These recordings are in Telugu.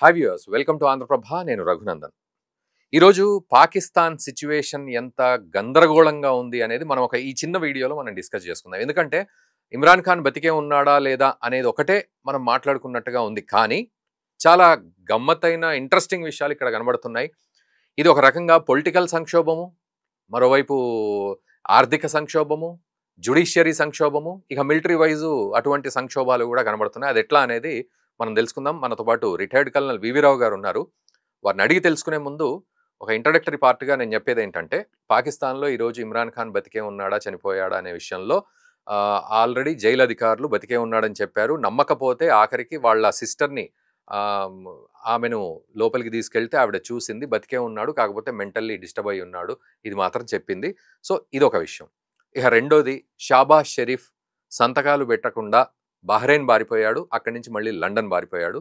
Hi viewers, welcome to Andhra Prabha. నేను రఘునందన్. ఈరోజు పాకిస్తాన్ సిచ్యువేషన్ ఎంత గందరగోళంగా ఉంది అనేది మనం ఈ చిన్న వీడియోలో మనం డిస్కస్ చేసుకుందాం. ఎందుకంటే ఇమ్రాన్ ఖాన్ బతికే ఉన్నాడా లేదా అనేది ఒకటే మనం మాట్లాడుకున్నట్టుగా ఉంది. కానీ చాలా గమ్మత్తైన ఇంట్రెస్టింగ్ విషయాలు ఇక్కడ కనబడుతున్నాయి. ఇది ఒక రకంగా పొలిటికల్ సంక్షోభము, మరోవైపు ఆర్థిక సంక్షోభము, జ్యుడిషియరీ సంక్షోభము, ఇక మిలిటరీ వైజు అటువంటి సంక్షోభాలు కూడా కనబడుతున్నాయి. అది ఎట్లా అనేది మనం తెలుసుకుందాం. మనతో పాటు రిటైర్డ్ కల్నల్ వివి రావు గారు ఉన్నారు. వారిని అడిగి తెలుసుకునే ముందు ఒక ఇంట్రడక్టరీ పార్ట్గా నేను చెప్పేది ఏంటంటే, పాకిస్తాన్లో ఈరోజు ఇమ్రాన్ ఖాన్ బతికే ఉన్నాడా చనిపోయాడా అనే విషయంలో ఆల్రెడీ జైలు అధికారులు బతికే ఉన్నాడని చెప్పారు. నమ్మకపోతే ఆఖరికి వాళ్ళ సిస్టర్ని ఆమెను లోపలికి తీసుకెళ్తే ఆవిడ చూసింది, బతికే ఉన్నాడు, కాకపోతే మెంటల్లీ డిస్టర్బ్ అయి ఉన్నాడు, ఇది మాత్రం చెప్పింది. సో ఇదొక విషయం. ఇక రెండోది, షాబాజ్ షరీఫ్ సంతకాలు పెట్టకుండా బహ్రెయిన్ బారిపోయాడు, అక్కడి నుంచి మళ్ళీ లండన్ బారిపోయాడు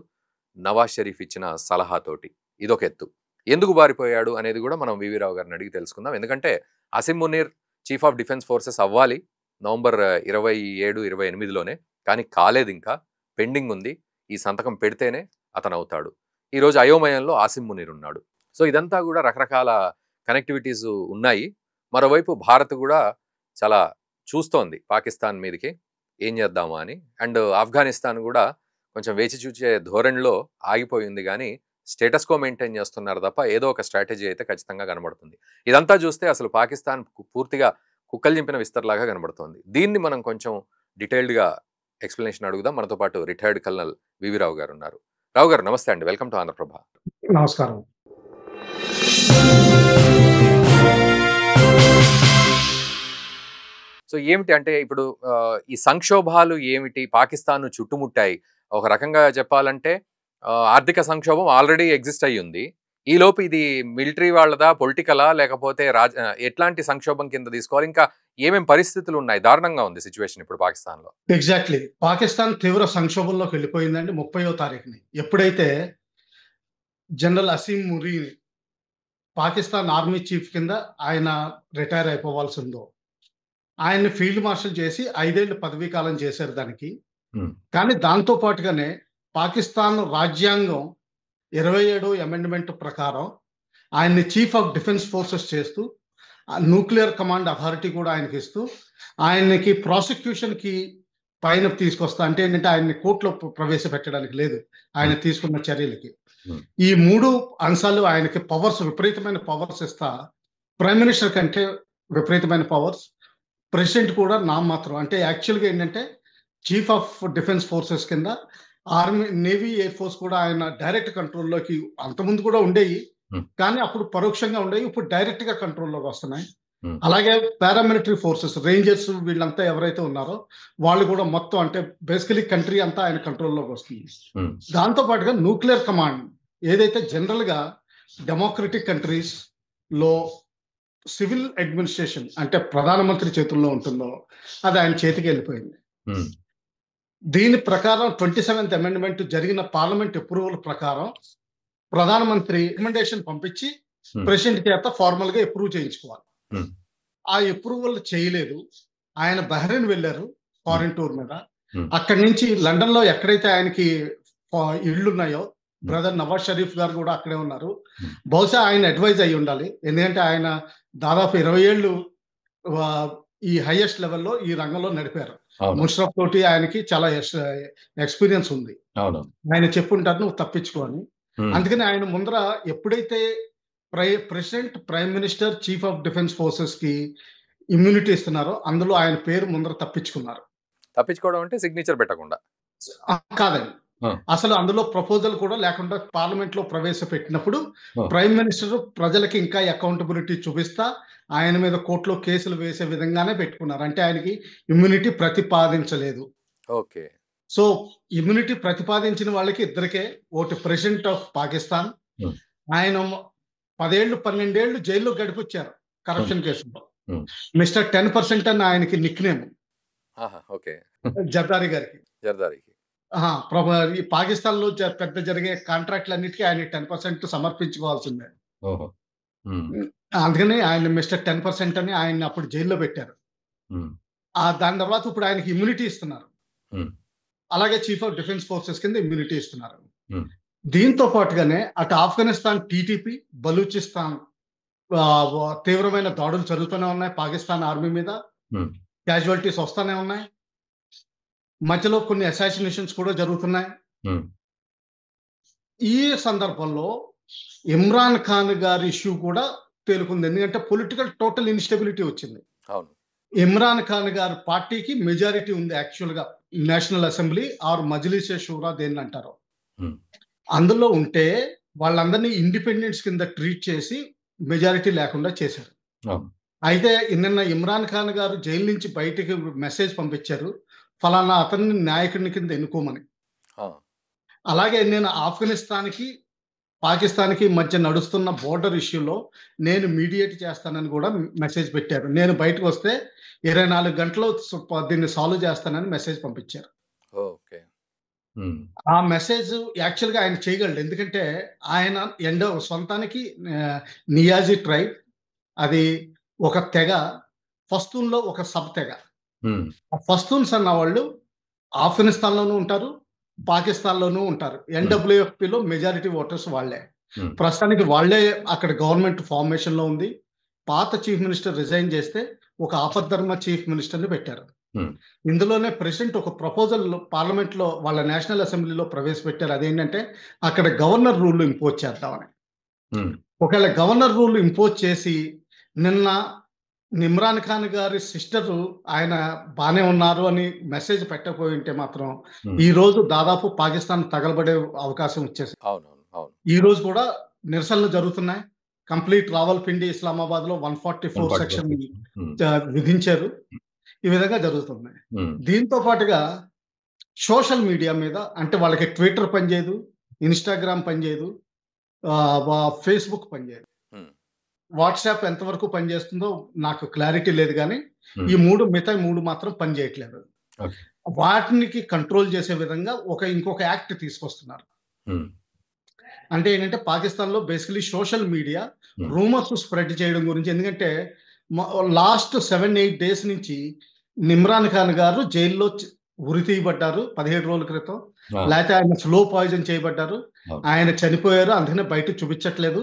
నవాజ్ షరీఫ్ ఇచ్చిన సలహాతోటి. ఇదొక ఎత్తు. ఎందుకు బారిపోయాడు అనేది కూడా మనం వివి రావు గారిని అడిగి తెలుసుకుందాం. ఎందుకంటే Asim Munir chief of defence forces అవ్వాలి నవంబర్ 27-28లోనే, కానీ కాలేదు, ఇంకా పెండింగ్ ఉంది. ఈ సంతకం పెడితేనే అతను అవుతాడు. ఈరోజు అయోమయంలో ఆసిమ్ మునీర్ ఉన్నాడు. సో ఇదంతా కూడా రకరకాల కనెక్టివిటీస్ ఉన్నాయి. మరోవైపు భారత్ కూడా చాలా చూస్తోంది పాకిస్తాన్ మీదకి, ఏం చేద్దామా అని. అండ్ ఆఫ్ఘనిస్తాన్ కూడా కొంచెం వేచి చూచే ధోరణిలో ఆగిపోయింది, కానీ స్టేటస్ కో మెయింటైన్ చేస్తున్నారు తప్ప ఏదో ఒక స్ట్రాటజీ అయితే ఖచ్చితంగా కనబడుతుంది. ఇదంతా చూస్తే అసలు పాకిస్తాన్ పూర్తిగా కుక్కలు చింపిన విస్తర్లాగా కనబడుతుంది. దీన్ని మనం కొంచెం డీటెయిల్డ్గా ఎక్స్ప్లెనేషన్ అడుగుదాం. మనతో పాటు రిటైర్డ్ కల్నల్ వివి రావు గారు ఉన్నారు. రావు గారు నమస్తే అండి, వెల్కమ్ టు ఆంధ్రప్రభ. నమస్కారం. సో ఏమిటి అంటే ఇప్పుడు ఈ సంక్షోభాలు ఏమిటి పాకిస్తాన్ చుట్టుముట్టాయి? ఒక రకంగా చెప్పాలంటే ఆర్థిక సంక్షోభం ఆల్రెడీ ఎగ్జిస్ట్ అయ్యి ఉంది. ఈలోపు ఇది మిలిటరీ వాళ్ళదా, పొలిటికలా, లేకపోతే ఎట్లాంటి సంక్షోభం కింద తీసుకోవాలి? ఇంకా ఏమేం పరిస్థితులు ఉన్నాయి? దారుణంగా ఉంది సిచ్యువేషన్ ఇప్పుడు పాకిస్తాన్లో. ఎగ్జాక్ట్లీ. పాకిస్తాన్ తీవ్ర సంక్షోభంలోకి వెళ్ళిపోయిందండి 30వ తారీఖుని. ఎప్పుడైతే general Asim Munir Pakistan army chief కింద ఆయన రిటైర్ అయిపోవాల్సి ఉందో, ఆయన్ని ఫీల్డ్ మార్షల్ చేసి 5 ఏళ్లు పదవీ కాలం చేశారు దానికి. కానీ దాంతో పాటుగానే పాకిస్తాన్ రాజ్యాంగం 27వ అమెండ్మెంట్ ప్రకారం ఆయన్ని చీఫ్ ఆఫ్ డిఫెన్స్ ఫోర్సెస్ చేస్తూ, న్యూక్లియర్ కమాండ్ అథారిటీ కూడా ఆయనకి ఇస్తూ, ఆయనకి ప్రాసిక్యూషన్కి పైన తీసుకొస్తా, అంటే ఏంటంటే ఆయన్ని కోర్టులో ప్రవేశపెట్టడానికి లేదు ఆయన తీసుకున్న చర్యలకి. ఈ 3 అంశాలు ఆయనకి పవర్స్, విపరీతమైన పవర్స్ ఇస్తా, ప్రైమ్ మినిస్టర్ కంటే విపరీతమైన పవర్స్, ప్రెసిడెంట్ కూడా నామమాత్రం. అంటే యాక్చువల్గా ఏంటంటే చీఫ్ ఆఫ్ డిఫెన్స్ ఫోర్సెస్ కింద ఆర్మీ, నేవీ, ఎయిర్ ఫోర్స్ కూడా ఆయన డైరెక్ట్ కంట్రోల్లోకి అంతకుముందు కూడా ఉండేవి, కానీ అప్పుడు పరోక్షంగా ఉండేవి, ఇప్పుడు డైరెక్ట్ గా కంట్రోల్లోకి వస్తున్నాయి. అలాగే పారామిలిటరీ ఫోర్సెస్, రేంజర్స్, వీళ్ళంతా ఎవరైతే ఉన్నారో వాళ్ళు కూడా మొత్తం, అంటే బేసికలీ కంట్రీ అంతా ఆయన కంట్రోల్లోకి వస్తుంది. దాంతో పాటుగా న్యూక్లియర్ కమాండ్ ఏదైతే జనరల్ గా డెమోక్రటిక్ కంట్రీస్ లో సివిల్ అడ్మినిస్ట్రేషన్ అంటే ప్రధానమంత్రి చేతుల్లో ఉంటుందో, అది ఆయన చేతికి వెళ్ళిపోయింది. దీని ప్రకారం 27th అమెండ్మెంట్ జరిగిన పార్లమెంట్ అప్రూవల్ ప్రకారం ప్రధానమంత్రి రికమెండేషన్ పంపించి ప్రెసిడెంట్ చేత ఫార్మల్ గా అప్రూవ్ చేయించుకోవాలి. ఆ అప్రూవల్ చేయలేదు. ఆయన బహ్రెయిన్ వెళ్ళారు ఫారిన్ టూర్ మీద. అక్కడి నుంచి లండన్ లో ఎక్కడైతే ఆయనకి ఇళ్ళు ఉన్నాయో, బ్రదర్ నవాజ్ షరీఫ్ గారు కూడా అక్కడే ఉన్నారు. బహుశా ఆయన అడ్వైజ్ అయ్యి ఉండాలి, ఎందుకంటే ఆయన దాదాపు 20 ఏళ్ళు ఈ హైయెస్ట్ లెవెల్లో ఈ రంగంలో నడిపారు. ముషరఫ్ తోటి ఆయనకి చాలా ఎక్స్పీరియన్స్ ఉంది. ఆయన చెప్పుంటారు నువ్వు తప్పించుకోని. అందుకని ఆయన ముందర ఎప్పుడైతే president, prime minister, chief of defence forces కి ఇమ్యూనిటీ ఇస్తున్నారో అందులో ఆయన పేరు ముందర తప్పించుకున్నారు. తప్పించుకోవడం అంటే సిగ్నేచర్ పెట్టకుండా కాదండి, అసలు అందులో ప్రపోజల్ కూడా లేకుండా పార్లమెంట్ లో ప్రవేశపెట్టినప్పుడు ప్రైమ్ మినిస్టర్ ప్రజలకి ఇంకా అకౌంటబిలిటీ చూపిస్తా ఆయన మీద కోర్టులో కేసులు వేసే విధంగానే పెట్టుకున్నారు. అంటే ఆయనకి ఇమ్యూనిటీ ప్రతిపాదించలేదు. ఓకే. సో ఇమ్యూనిటీ ప్రతిపాదించిన వాళ్ళకి ఇద్దరికే, ఒకటి ప్రెసిడెంట్ ఆఫ్ పాకిస్తాన్, ఆయన 10 ఏళ్ళు 12 ఏళ్ళు జైల్లో గడిపొచ్చారు కరప్షన్ కేసులో. మిస్టర్ 10% అని ఆయనకి నిక్ నేమ్ జర్దారీ గారికి. ఈ పాకిస్తాన్ లో పెద్ద జరిగే కాంట్రాక్ట్లన్నిటికీ ఆయన 10% సమర్పించుకోవాల్సిందే. అందుకని ఆయన మిస్టర్ 10% అని ఆయన అప్పుడు జైల్లో పెట్టారు. దాని తర్వాత ఇప్పుడు ఆయనకి ఇమ్యూనిటీ ఇస్తున్నారు. అలాగే చీఫ్ ఆఫ్ డిఫెన్స్ ఫోర్సెస్ కింద ఇమ్యూనిటీ ఇస్తున్నారు. దీంతో పాటుగానే అటు ఆఫ్ఘనిస్తాన్ టీటీపీ, బలూచిస్తాన్ తీవ్రమైన దాడులు జరుగుతూనే ఉన్నాయి పాకిస్తాన్ ఆర్మీ మీద. క్యాజువాలిటీస్ వస్తూనే ఉన్నాయి. మధ్యలో కొన్ని అసాసినేషన్స్ కూడా జరుగుతున్నాయి. ఈ సందర్భంలో ఇమ్రాన్ ఖాన్ గారి ఇష్యూ కూడా తేలుకుంది. ఎందుకంటే పొలిటికల్ టోటల్ ఇన్స్టెబిలిటీ వచ్చింది. ఇమ్రాన్ ఖాన్ గారి పార్టీకి మెజారిటీ ఉంది యాక్చువల్ గా నేషనల్ అసెంబ్లీ ఆర్ మజ్లిస్ షూరా దేన్ని అంటారు. అందులో ఉంటే వాళ్ళందరినీ ఇండిపెండెన్స్ కింద ట్రీట్ చేసి మెజారిటీ లేకుండా చేశారు. అయితే నిన్న ఇమ్రాన్ ఖాన్ గారు జైలు నుంచి బయటికి మెసేజ్ పంపించారు, ఫలానా అతన్ని నాయకుడిని కింద ఎన్నుకోమని. అలాగే నేను ఆఫ్ఘనిస్తాన్కి పాకిస్తాన్కి మధ్య నడుస్తున్న బోర్డర్ ఇష్యూలో నేను మీడియేట్ చేస్తానని కూడా మెసేజ్ పెట్టారు. నేను బయటకు వస్తే 24 గంటలు దీన్ని సాల్వ్ చేస్తానని మెసేజ్ పంపించారు. ఆ మెసేజ్ యాక్చువల్గా ఆయన చేయగలడు. ఎందుకంటే ఆయన సొంతానికి నియాజీ ట్రైబ్, అది ఒక తెగ, పస్తూన్లో ఒక సబ్ తెగ. పస్తూన్స్ అన్న వాళ్ళు ఆఫ్ఘనిస్తాన్లోనూ ఉంటారు, పాకిస్తాన్లోనూ ఉంటారు. ఎన్డబ్ల్యూఎఫ్పిలో మెజారిటీ ఓటర్స్ వాళ్లే. ప్రస్తుతానికి వాళ్లే అక్కడ గవర్నమెంట్ ఫార్మేషన్ లో ఉంది. పాత చీఫ్ మినిస్టర్ రిజైన్ చేస్తే ఒక ఆపద్ధర్మ చీఫ్ మినిస్టర్ ని పెట్టారు. ఇందులోనే ప్రెసిడెంట్ ఒక ప్రపోజల్ పార్లమెంట్ లో వాళ్ళ నేషనల్ అసెంబ్లీలో ప్రవేశపెట్టారు. అదేంటంటే అక్కడ గవర్నర్ రూల్ ఇంపోజ్ చేద్దామని. ఒకవేళ గవర్నర్ రూల్ ఇంపోజ్ చేసి నిన్న ఇమ్రాన్ ఖాన్ గారి సిస్టర్ ఆయన బానే ఉన్నారు అని మెసేజ్ పెట్టకపోయి ఉంటే మాత్రం ఈ రోజు దాదాపు పాకిస్తాన్ తగలబడే అవకాశం వచ్చేసి. ఈ రోజు కూడా నిరసనలు జరుగుతున్నాయి. కంప్లీట్ రావల్పిండి, ఇస్లామాబాద్ లో 144 సెక్షన్ విధించారు. ఈ విధంగా జరుగుతున్నాయి. దీంతో పాటుగా సోషల్ మీడియా మీద, అంటే వాళ్ళకి ట్విట్టర్ పనిచేయదు, ఇన్స్టాగ్రామ్ పనిచేయదు, ఫేస్బుక్ పనిచేయదు, వాట్సాప్ ఎంతవరకు పనిచేస్తుందో నాకు క్లారిటీ లేదు. కానీ ఈ మిగతా మూడు మాత్రం పనిచేయట్లేదు. వాటికి కంట్రోల్ చేసే విధంగా ఇంకొక యాక్ట్ తీసుకొస్తున్నారు. అంటే ఏంటంటే పాకిస్తాన్ లో basically social media rumours spread చేయడం గురించి. ఎందుకంటే లాస్ట్ 7-8 డేస్ నుంచి ఇమ్రాన్ ఖాన్ గారు జైల్లో ఉరి తీయబడ్డారు 17 రోజుల క్రితం. లేకపోతే ఆయన స్లో పాయిజన్ చేయబడ్డారు, ఆయన చనిపోయారు, అందుకనే బయట చూపించట్లేదు,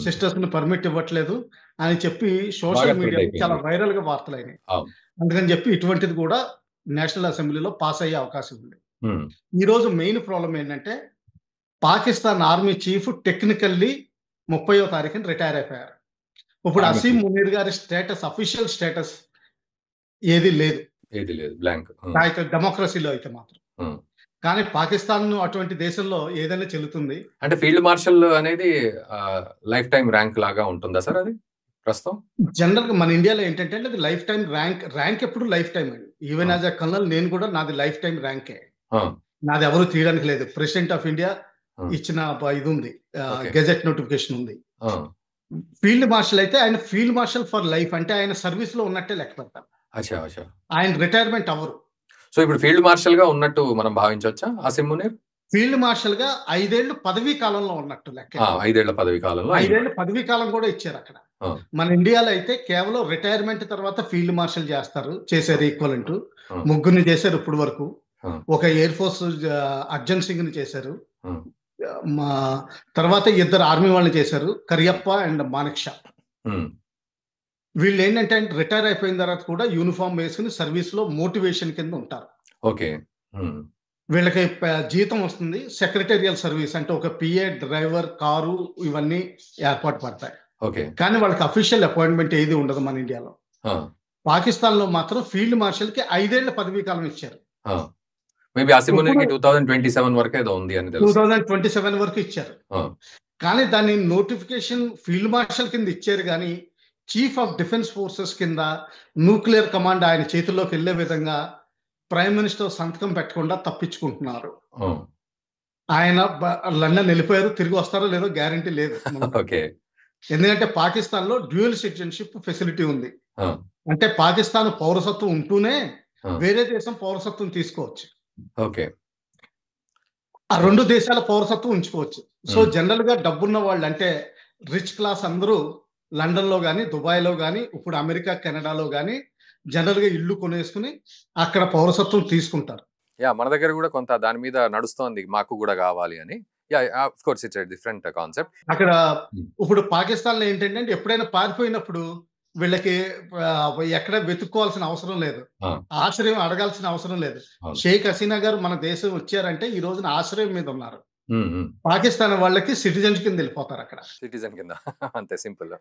సిస్టర్స్ ని పర్మిట్ ఇవ్వట్లేదు అని చెప్పి సోషల్ మీడియా చాలా వైరల్ గా వార్తలు అయినాయి. అందుకని చెప్పి ఇటువంటిది కూడా నేషనల్ అసెంబ్లీలో పాస్ అయ్యే అవకాశం ఉంది. ఈ రోజు మెయిన్ ప్రాబ్లం ఏంటంటే పాకిస్తాన్ ఆర్మీ చీఫ్ టెక్నికల్లీ 30వ తారీఖున రిటైర్ అయిపోయారు. ఇప్పుడు అసీం మునీర్ గారి స్టేటస్, అఫీషియల్ స్టేటస్ ఏది లేదు, బ్లాంక్. డెమోక్రసీలో అయితే మాత్రం. కానీ పాకిస్తాన్ అటువంటి దేశంలో ఏదైనా చెల్లుతుంది. అంటే ఫీల్డ్ మార్షల్ అనేది లైఫ్ టైం ర్యాంక్ లాగా ఉంటుందా సార్? అది ప్రస్తుతం జనరల్ గా మన ఇండియాలో ఏంటంటే అది లైఫ్ టైం ర్యాంక్ ఎప్పుడు లైఫ్ టైం అండి. ఈవెన్ యాజ్ అ కల్నల్ నేను కూడా నాది లైఫ్ టైం ర్యాంకే. నాది ఎవరు తీయడానికి లేదు. ప్రెసిడెంట్ ఆఫ్ ఇండియా ఇచ్చిన ఇది ఉంది, గెజెట్ నోటిఫికేషన్ ఉంది. ఫీల్డ్ మార్షల్ అయితే ఆయన ఫీల్డ్ మార్షల్ ఫర్ లైఫ్, అంటే ఆయన సర్వీస్ లో ఉన్నట్టే లెక్క పెడతారు. ఆయన రిటైర్మెంట్ అవ్వరు. సో ఇప్పుడు ఫీల్డ్ మార్షల్ గా ఉన్నట్టు మనం భావించవచ్చా అసీం మునీర్? ఫీల్డ్ మార్షల్ గా 5 ఏళ్లు పదవీ కాలంలో ఉన్నట్టు లెక్క. 5 ఏళ్ల పదవీ కాలంలో 5 ఏళ్ల పదవీ కాలం కూడా ఇచ్చారు అక్కడ. మన ఇండియాలో అయితే కేవలం రిటైర్మెంట్ తర్వాత ఫీల్డ్ మార్షల్ చేశారు ఈక్వలెంట్. ముగ్గురిని చేశారు ఇప్పుడు వరకు. ఒక ఎయిర్ ఫోర్స్ అర్జన్ సింగ్ ని చేశారు, తర్వాత 2 ఆర్మీ వాళ్ళని చేశారు, కరియప్ప అండ్ మానక్ షా. వీళ్ళు ఏంటంటే రిటైర్ అయిపోయిన తర్వాత కూడా యూనిఫామ్ వేసుకుని సర్వీస్ లో మోటివేషన్ కింద ఉంటారు. వీళ్ళకి జీతం వస్తుంది. సెక్రటేరియల్ సర్వీస్ అంటే ఒక పిఏ, డ్రైవర్, కారు ఇవన్నీ ఏర్పాటు పడతాయి. కానీ వాళ్ళకి అఫీషియల్ అపాయింట్మెంట్ ఏది ఉండదు మన ఇండియాలో. పాకిస్తాన్ లో మాత్రం ఫీల్డ్ మార్షల్ కి 5 ఏళ్ల పదవీ కాలం ఇచ్చారు. మేబీ అసీం మునీర్కి 2027 వరకు ఏదో ఉంది అని తెలుసు. 2027 వరకు ఇచ్చారు. కానీ దాని నోటిఫికేషన్ ఫీల్డ్ మార్షల్ కింద ఇచ్చారు, కానీ చీఫ్ ఆఫ్ డిఫెన్స్ ఫోర్సెస్ కింద న్యూక్లియర్ కమాండ్ ఆయన చేతుల్లోకి వెళ్లే విధంగా ప్రైమ్ మినిస్టర్ సంతకం పెట్టకుండా తప్పించుకుంటున్నారు. ఆయన లండన్ వెళ్ళిపోయారు, తిరిగి వస్తారో లేదో గ్యారంటీ లేదు. ఎందుకంటే పాకిస్తాన్ లో డ్యూయల్ సిటిజన్షిప్ ఫెసిలిటీ ఉంది. అంటే పాకిస్తాన్ పౌరసత్వం ఉంటూనే వేరే దేశం పౌరసత్వం తీసుకోవచ్చు. ఆ 2 దేశాల పౌరసత్వం ఉంచుకోవచ్చు. సో జనరల్ గా డబ్బున్న వాళ్ళు, అంటే రిచ్ క్లాస్ అందరూ లండన్ లో గానీ, దుబాయ్ లో గానీ, ఇప్పుడు అమెరికా, కెనడాలో గానీ జనరల్ గా ఇల్లు కొనేసుకుని అక్కడ పౌరసత్వం తీసుకుంటారు. మన దగ్గర కూడా కొంత దాని మీద నడుస్తోంది, మాకు కూడా కావాలి అని. Of course it's different concept. అక్కడ ఇప్పుడు పాకిస్తాన్ లో ఏంటంటే ఎప్పుడైనా పారిపోయినప్పుడు వీళ్ళకి ఎక్కడ వెతుక్కోవాల్సిన అవసరం లేదు, ఆశ్రయం అడగాల్సిన అవసరం లేదు. షేక్ హసీనా గారు మన దేశం వచ్చారంటే ఈ రోజున ఆశ్రయం మీద ఉన్నారు. పాకిస్తాన్ వాళ్ళకి సిటిజన్స్ కింద వెళ్ళిపోతారు, అక్కడ సిటిజన్ కింద అంతే సింపుల్.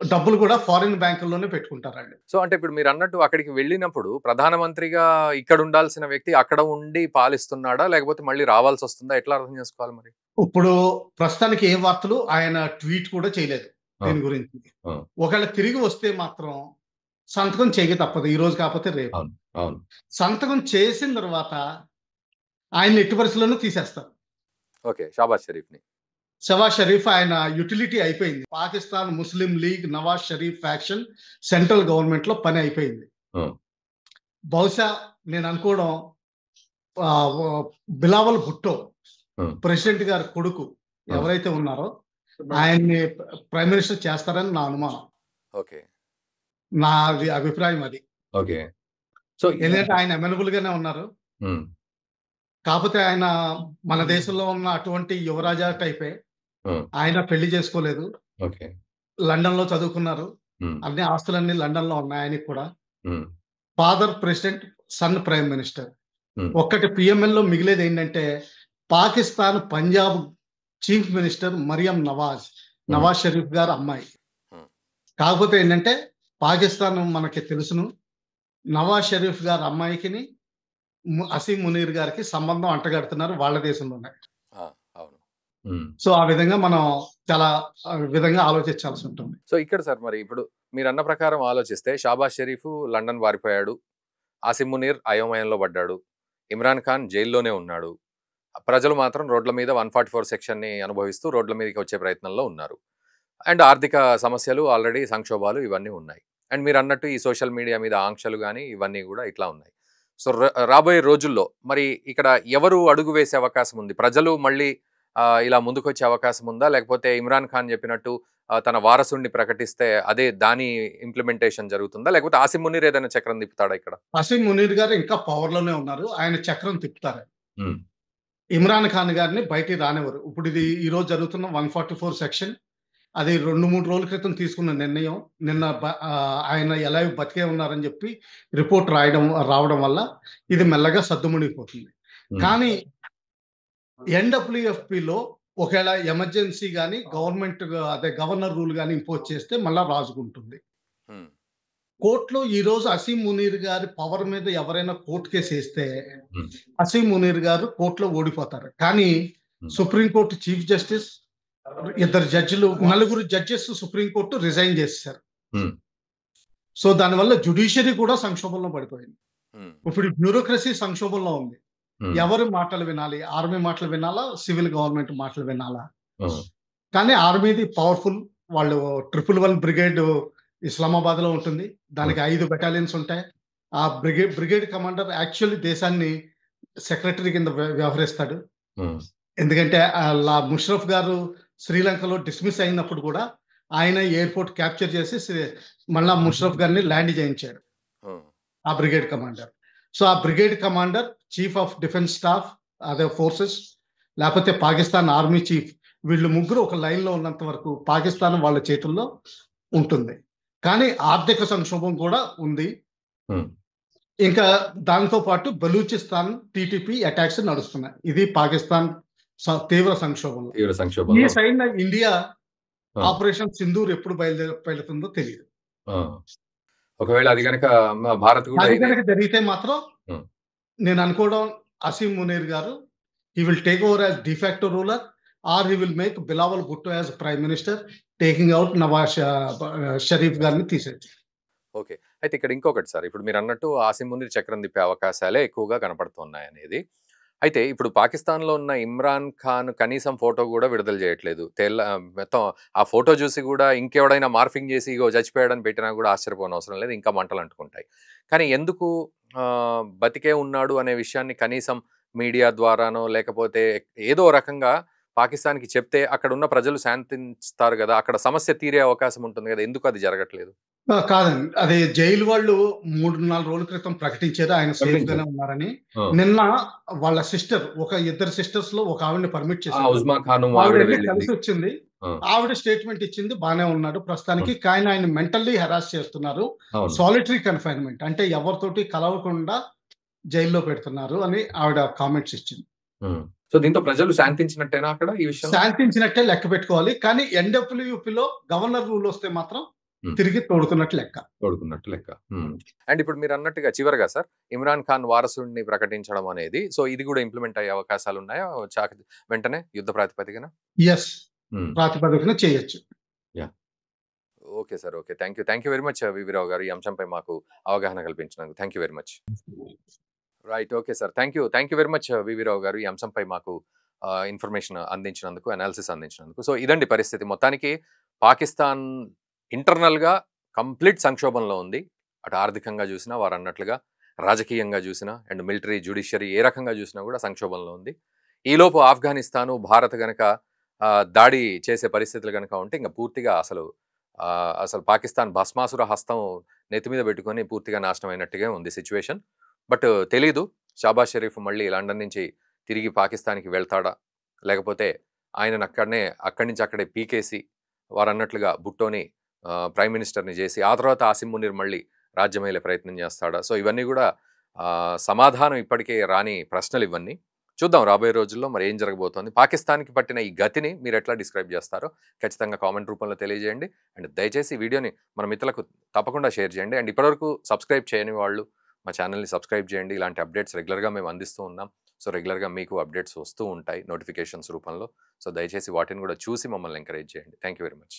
డబ్బులు కూడా ఫారిన్ బ్యాంకుల్లోనే పెట్టుకుంటారండి. సో అంటే ఇప్పుడు మీరు అన్నట్టు అక్కడికి వెళ్ళినప్పుడు ప్రధానమంత్రిగా ఇక్కడ ఉండాల్సిన వ్యక్తి అక్కడ ఉండి పాలిస్తున్నాడా, లేకపోతే మళ్ళీ రావాల్సి వస్తుందా? ఎట్లా అర్థం చేసుకోవాలి మరి? ఇప్పుడు ప్రస్తుతానికి ఏ వార్తలు ఆయన ట్వీట్ కూడా చేయలేదు దీని గురించి. ఒకవేళ తిరిగి వస్తే మాత్రం సంతకం చేయక తప్పదు, ఈ రోజు కాకపోతే రేపు. సంతకం చేసిన తర్వాత ఆయన ఎట్టి పరిస్థితుల్లోనూ తీసేస్తారు. ఓకే, షాబాజ్ షరీఫ్ ని. షబాజ్ షరీఫ్ ఆయన యుటిలిటీ అయిపోయింది. Pakistan Muslim League Nawaz Sharif faction central government లో పని అయిపోయింది. బహుశా నేను అనుకోవడం బిలావల్ భుట్టో ప్రెసిడెంట్ గారి కొడుకు ఎవరైతే ఉన్నారో ఆయన్ని ప్రైమ్ మినిస్టర్ చేస్తారని నా అనుమానం. ఓకే, నా అభిప్రాయం అది. ఓకే, సో ఎందుకంటే ఆయన అమెనబుల్ గానే ఉన్నారు. కాకపోతే ఆయన మన దేశంలో ఉన్న అటువంటి యువరాజా టైపే. ఆయన పెళ్లి చేసుకోలేదు, లండన్ లో చదువుకున్నారు, అన్ని ఆస్తులన్నీ లండన్ లో ఉన్నాయి ఆయనకి కూడా. Father president, son prime minister. ఒక్కటి పిఎంఎల్ లో మిగిలేది ఏంటంటే పాకిస్తాన్ పంజాబ్ చీఫ్ మినిస్టర్ మరియం నవాజ్ షరీఫ్ గారు అమ్మాయి. కాకపోతే ఏంటంటే పాకిస్తాన్ మనకి తెలుసును, నవాజ్ షరీఫ్ గారి అమ్మాయికి అసీం మునీర్ గారికి సంబంధం అంటగడుతున్నారు వాళ్ళ దేశంలోనే. సో ఆ విధంగా మనం చాలా విధంగా ఆలోచించాల్సి ఉంటుంది. సో ఇక్కడ సార్ మరి ఇప్పుడు మీరు అన్న ప్రకారం ఆలోచిస్తే షాబాజ్ షరీఫ్ లండన్ వారిపోయాడు, ఆసిమ్ మునీర్ అయోమయంలో పడ్డాడు, ఇమ్రాన్ ఖాన్ జైల్లోనే ఉన్నాడు, ప్రజలు మాత్రం రోడ్ల మీద 144 సెక్షన్ని అనుభవిస్తూ రోడ్ల మీదకి వచ్చే ప్రయత్నంలో ఉన్నారు. అండ్ ఆర్థిక సమస్యలు ఆల్రెడీ సంక్షోభాలు ఇవన్నీ ఉన్నాయి. అండ్ మీరు అన్నట్టు ఈ సోషల్ మీడియా మీద ఆంక్షలు కానీ ఇవన్నీ కూడా ఇట్లా ఉన్నాయి. సో రాబోయే రోజుల్లో మరి ఇక్కడ ఎవరు అడుగు వేసే అవకాశం ఉంది? ప్రజలు మళ్ళీ ఇలా ముందుకొచ్చే అవకాశం ఉందా, లేకపోతే ఇమ్రాన్ ఖాన్ చెప్పినట్టు తన వారసుడిని ప్రకటిస్తే అదే దాని ఇంప్లిమెంటేషన్ జరుగుతుందా, లేకపోతే ఆసిమ్ మునీర్ ఏదైనా చక్రం తిప్పుతాడా? ఇక్కడ ఆసిమ్ మునీర్ గారు ఇంకా పవర్ లోనే ఉన్నారు, ఆయన చక్రం తిప్పుతారు. ఇమ్రాన్ ఖాన్ గారిని బయటికి రానివ్వరు. ఇప్పుడు ఇది ఈ రోజు జరుగుతున్న 144 సెక్షన్ అది 2-3 రోజుల క్రితం తీసుకున్న నిర్ణయం. నిన్న ఆయన ఎలా బతికే ఉన్నారని చెప్పి రిపోర్ట్ రావడం వల్ల ఇది మెల్లగా సద్దుమణిగిపోతుంది. కానీ ఎన్డబ్ల్యూఎఫ్పిలో ఒకవేళ ఎమర్జెన్సీ కానీ గవర్నమెంట్ అదే గవర్నర్ రూల్ కానీ ఇంపోజ్ చేస్తే మళ్ళా రాజుకుంటుంది. కోర్టులో ఈ రోజు అసీం మునీర్ గారి పవర్ మీద ఎవరైనా కోర్టు కేసు వేస్తే అసీం మునీర్ గారు కోర్టులో ఓడిపోతారు. కానీ సుప్రీంకోర్టు చీఫ్ జస్టిస్, 2 జడ్జిలు, 4 జడ్జెస్ సుప్రీంకోర్టు రిజైన్ చేశారు. సో దానివల్ల జ్యుడిషియరీ కూడా సంక్షోభంలో పడిపోయింది. ఇప్పుడు బ్యూరోక్రసీ సంక్షోభంలో ఉంది. ఎవరు మాటలు వినాలి? ఆర్మీ మాటలు వినాలా, సివిల్ గవర్నమెంట్ మాటలు వినాలా? కానీ ఆర్మీది పవర్ఫుల్. వాళ్ళు 111 బ్రిగేడ్ ఇస్లామాబాద్ లో ఉంటుంది, దానికి 5 బెటాలియన్స్ ఉంటాయి. ఆ బ్రిగేడ్ కమాండర్ యాక్చువల్లీ దేశాన్ని సెక్రటరీ కింద వ్యవహరిస్తాడు. ఎందుకంటే ముషరఫ్ గారు శ్రీలంకలో డిస్మిస్ అయినప్పుడు కూడా ఆయన ఎయిర్పోర్ట్ క్యాప్చర్ చేసి మళ్ళా ముషరఫ్ గారిని ల్యాండ్ చేయించాడు ఆ బ్రిగేడ్ కమాండర్. సో ఆ brigade commander, chief of defence staff అదే ఫోర్సెస్, లేకపోతే పాకిస్తాన్ ఆర్మీ చీఫ్, వీళ్ళు ముగ్గురు ఒక లైన్ లో ఉన్నంత వరకు పాకిస్తాన్ వాళ్ళ చేతుల్లో ఉంటుంది. కానీ ఆర్థిక సంక్షోభం కూడా ఉంది. ఇంకా దాంతో పాటు బలూచిస్తాన్ టీటీపీ అటాక్స్ నడుస్తున్నాయి. ఇది పాకిస్తాన్ తీవ్ర సంక్షోభం. ఈ సైడ్ ఇండియా ఆపరేషన్ సింధూర్ ఎప్పుడు బయలుదేరుతుందో తెలియదు. ఒకవేళ అది కనుక భారత్ జరిగితే మాత్రం నేను అనుకోవడం అసీం మునీర్ గారు he will take over as de facto ruler, or he will make Bilawal Bhutto as prime minister, taking out Nawaz Sharif గారిని తీసేది. ఓకే, అయితే ఇక్కడ ఇంకొకటి సార్, ఇప్పుడు మీరు అన్నట్టు ఆసిమ్ మునీర్ చక్రం తిప్పే అవకాశాలే ఎక్కువగా కనపడుతున్నాయి అనేది. అయితే ఇప్పుడు పాకిస్తాన్లో ఉన్న ఇమ్రాన్ ఖాన్ కనీసం ఫోటో కూడా విడుదల చేయట్లేదు. మొత్తం ఆ ఫోటో చూసి కూడా ఇంకెవడైనా మార్ఫింగ్ చేసి ఇగో చచ్చిపోయాడని పెట్టినా కూడా ఆశ్చర్యపోని అవసరం లేదు, ఇంకా మంటలు అంటుకుంటాయి. కానీ ఎందుకు బతికే ఉన్నాడు అనే విషయాన్ని కనీసం మీడియా ద్వారానో లేకపోతే ఏదో రకంగా పాకిస్తాన్‌కి చెప్తే అక్కడున్న ప్రజలు శాంతిస్తారు గదా! అక్కడ సమస్య తీరే అవకాశం ఉంటుంది గదా! ఎందుకు అది జరగట్లేదు? కాదండి. అది జైలు వాళ్ళు 3, 4 రోజుల క్రితం ప్రకటించారు. ఆయన సేఫ్‌గానే ప్రకటించారు. ఉన్నారని. ఆ! నిన్న వాళ్ళ సిస్టర్ ఇద్దరు సిస్టర్స్‌లో ఒక ఆవిడని పర్మిట్ ఆ! చేశారు. ఉస్మా ఖాను ఆవిడ ఆవిడెళ్లి వెళ్ళింది. కలిసొచ్చింది. ఆ! ఆవిడ స్టేట్‌మెంట్ ఇచ్చింది. బానే ఉన్నాడు ఆ! ప్రస్తుతానికి. కానీ ఆయన మెంటల్లీ హెరాస్ చేస్తున్నారు. అవును. సాలిటరీ కన్‌ఫైన్‌మెంట్ అంటే ఎవరితోటి కలవకుండా జైల్‌లో పెడుతున్నారు అని ఆవిడ కామెంట్స్ ఇచ్చింది. హ్మ్. సో, దీంతో ప్రజలు శాంతించినట్టేనా అక్కడ ఈ విషయంలో? శాంతించినట్టే లెక్క పెట్టుకోవాలి. కానీ ఎన్‌డబ్ల్యూపీలో గవర్నర్ రూల్ వస్తే మాత్రం హ్మ్. తిరిగి తోడుకున్నట్టు లెక్క. తోడుకున్నట్టు లెక్క. హ్మ్. అండ్ ఇప్పుడు మీరన్నట్టుగా చివరగా సార్, ఇమ్రాన్ ఖాన్ వారసుడిని ప్రకటించడం అనేది సో, ఇది గూడా ఇంప్లిమెంట్ అయ్యే అవకాశాలున్నాయా? వెంటనే యుద్ధ ప్రాతిపదికన? యెస్. హ్మ్. ప్రాతిపదికన చేయొచ్చు. Yeah! Okay sir. Okay. Thank you very much VV Rao గారు. ఈ అంశంపై మాకు అవగాహన కల్పించినందుకు. Thank you very much. Right. Okay sir. Thank you very much VV Rao గారు. ఈ అంశంపై మాకు ఇన్ఫర్మేషన్ అందించినందుకు, అనాలిసిస్ అందించినందుకు. సో, ఇదండి పరిస్థితి. మొత్తానికి పాకిస్తాన్ ఇంటర్నల్‌గా కంప్లీట్ సంక్షోభంలో ఉంది. అటు ఆర్థికంగా జూసినా వారన్నట్లుగా, రాజకీయంగా జూసినా అండ్ మిలిటరీ, జ్యుడిషియరీ ఏ రకంగా జూసినా గూడా సంక్షోభంలో ఉంది. ఈలోపు ఆఫ్ఘనిస్తాను, భారత్ గనక దాడి చేసే పరిస్థితులు గనక ఉంటే ఇంక పూర్తిగా అసలు పాకిస్తాన్ భస్మాసుర హస్తం నెత్తి మీద పెట్టుకొని పూర్తిగా నాశనం అయినట్టుగా ఉంది సిట్యుయేషన్. బట్ తెలీదు. షాబాజ్ షరీఫ్ మళ్ళీ లండన్ నుంచి తిరిగి పాకిస్తాన్‌కి వెళ్తాడా? లేకపోతే ఆయనను అక్కడి నుంచి అక్కడే పీకేసి వారన్నట్లుగా భుట్టోని ప్రైమ్ మినిస్టర్‌ని జేసి, ఆ తర్వాత ఆసిమ్ మునీర్ మళ్ళీ రాజ్యమేలే ప్రయత్నం జేస్తాడా? సో, ఇవన్నీ గూడా సమాధానం ఇప్పటికే రాని ప్రశ్నలు ఇవన్నీ. చూద్దాం రాబోయే రోజుల్లో మరి ఏం జరగబోతోంది. పాకిస్తాన్‌కి పట్టిన ఈ గతిని మీరెట్లా డిస్క్రైబ్ జేస్తారో ఖచ్చితంగా కామెంట్ రూపంలో తెలియజేయండి. అండ్ దయచేసి ఈ వీడియోని మన మిత్రులకు తప్పకుండా షేర్ చేయండి. అండ్ ఇప్పటివరకు సబ్స్క్రైబ్ చేయని వాళ్ళు మా ఛానల్‌ని సబ్స్క్రైబ్ చేయండి. ఇలాంటి అప్డేట్స్ రెగ్యులర్‌గా మేము అందిస్తూ ఉన్నాం. సో, రెగ్యులర్‌గా మీకు అప్డేట్స్ వస్తూ ఉంటాయి నోటిఫికేషన్స్ రూపంలో. సో, దయచేసి వాటిని కూడా చూసి మమ్మల్ని ఎంకరేజ్ చేయండి. Thank you very much.